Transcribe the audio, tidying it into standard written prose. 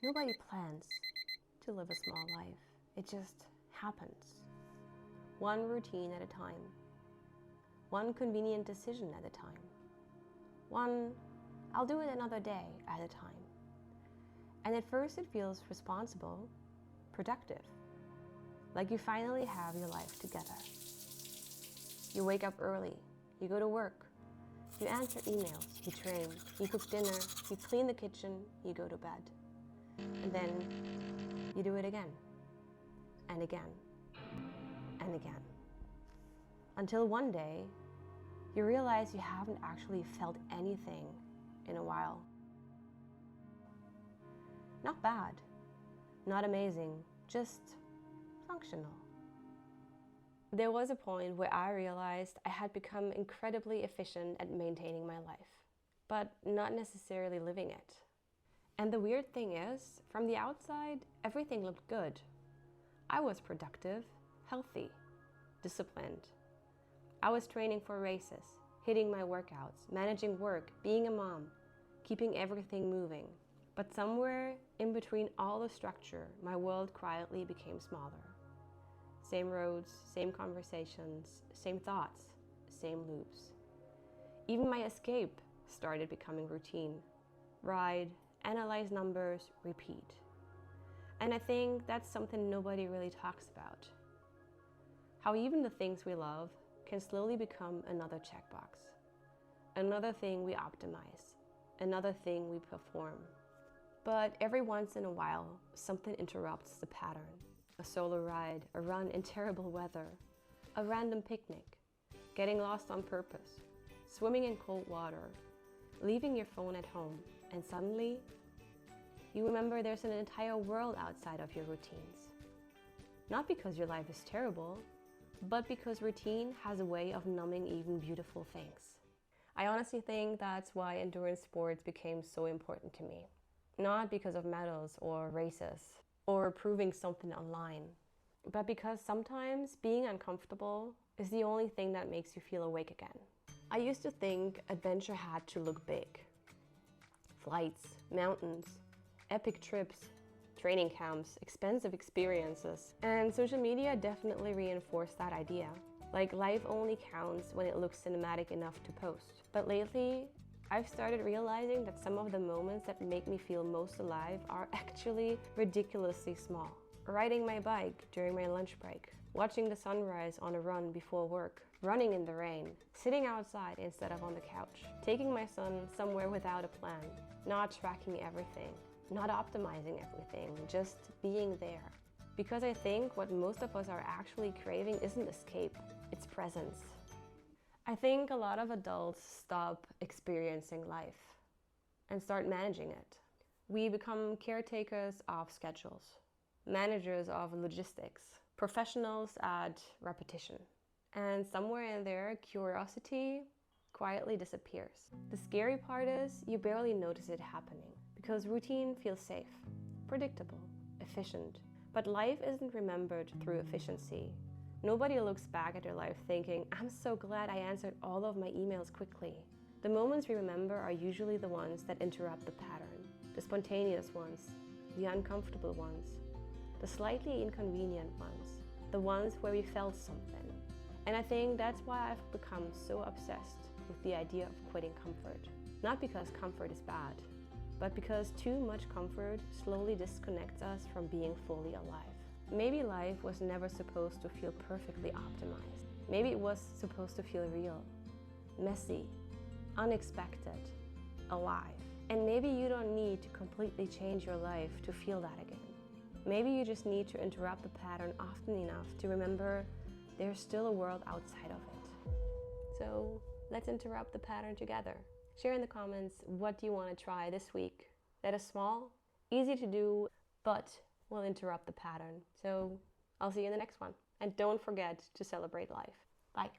Nobody plans to live a small life. It just happens. One routine at a time. One convenient decision at a time. One, I'll do it another day at a time. And at first it feels responsible, productive, like you finally have your life together. You wake up early, you go to work, you answer emails, you train, you cook dinner, you clean the kitchen, you go to bed. And then you do it again, and again, and again. Until one day, you realize you haven't actually felt anything in a while. Not bad, not amazing, just functional. There was a point where I realized I had become incredibly efficient at maintaining my life, but not necessarily living it. And the weird thing is, from the outside, everything looked good. I was productive, healthy, disciplined. I was training for races, hitting my workouts, managing work, being a mom, keeping everything moving. But somewhere in between all the structure, my world quietly became smaller. Same roads, same conversations, same thoughts, same loops. Even my escape started becoming routine. Ride, analyze numbers, repeat. And I think that's something nobody really talks about. How even the things we love can slowly become another checkbox. Another thing we optimize. Another thing we perform. But every once in a while, something interrupts the pattern. A solo ride, a run in terrible weather, a random picnic, getting lost on purpose, swimming in cold water, leaving your phone at home, and suddenly, you remember there's an entire world outside of your routines. Not because your life is terrible, but because routine has a way of numbing even beautiful things. I honestly think that's why endurance sports became so important to me. Not because of medals or races or proving something online, but because sometimes being uncomfortable is the only thing that makes you feel awake again. I used to think adventure had to look big. Flights, mountains, epic trips, training camps, expensive experiences. And social media definitely reinforced that idea. Like life only counts when it looks cinematic enough to post. But lately, I've started realizing that some of the moments that make me feel most alive are actually ridiculously small. Riding my bike during my lunch break, watching the sunrise on a run before work, running in the rain, sitting outside instead of on the couch, taking my son somewhere without a plan, not tracking everything, not optimizing everything, just being there. Because I think what most of us are actually craving isn't escape, it's presence. I think a lot of adults stop experiencing life and start managing it. We become caretakers of schedules, managers of logistics, professionals at repetition. And somewhere in there, curiosity quietly disappears. The scary part is you barely notice it happening because routine feels safe, predictable, efficient. But life isn't remembered through efficiency. Nobody looks back at their life thinking, I'm so glad I answered all of my emails quickly. The moments we remember are usually the ones that interrupt the pattern, the spontaneous ones, the uncomfortable ones, the slightly inconvenient ones, the ones where we felt something. And I think that's why I've become so obsessed with the idea of quitting comfort. Not because comfort is bad, but because too much comfort slowly disconnects us from being fully alive. Maybe life was never supposed to feel perfectly optimized. Maybe it was supposed to feel real, messy, unexpected, alive. And maybe you don't need to completely change your life to feel that again. Maybe you just need to interrupt the pattern often enough to remember there's still a world outside of it. So let's interrupt the pattern together. Share in the comments what you want to try this week that is small, easy to do, but will interrupt the pattern. So I'll see you in the next one. And don't forget to celebrate life. Bye.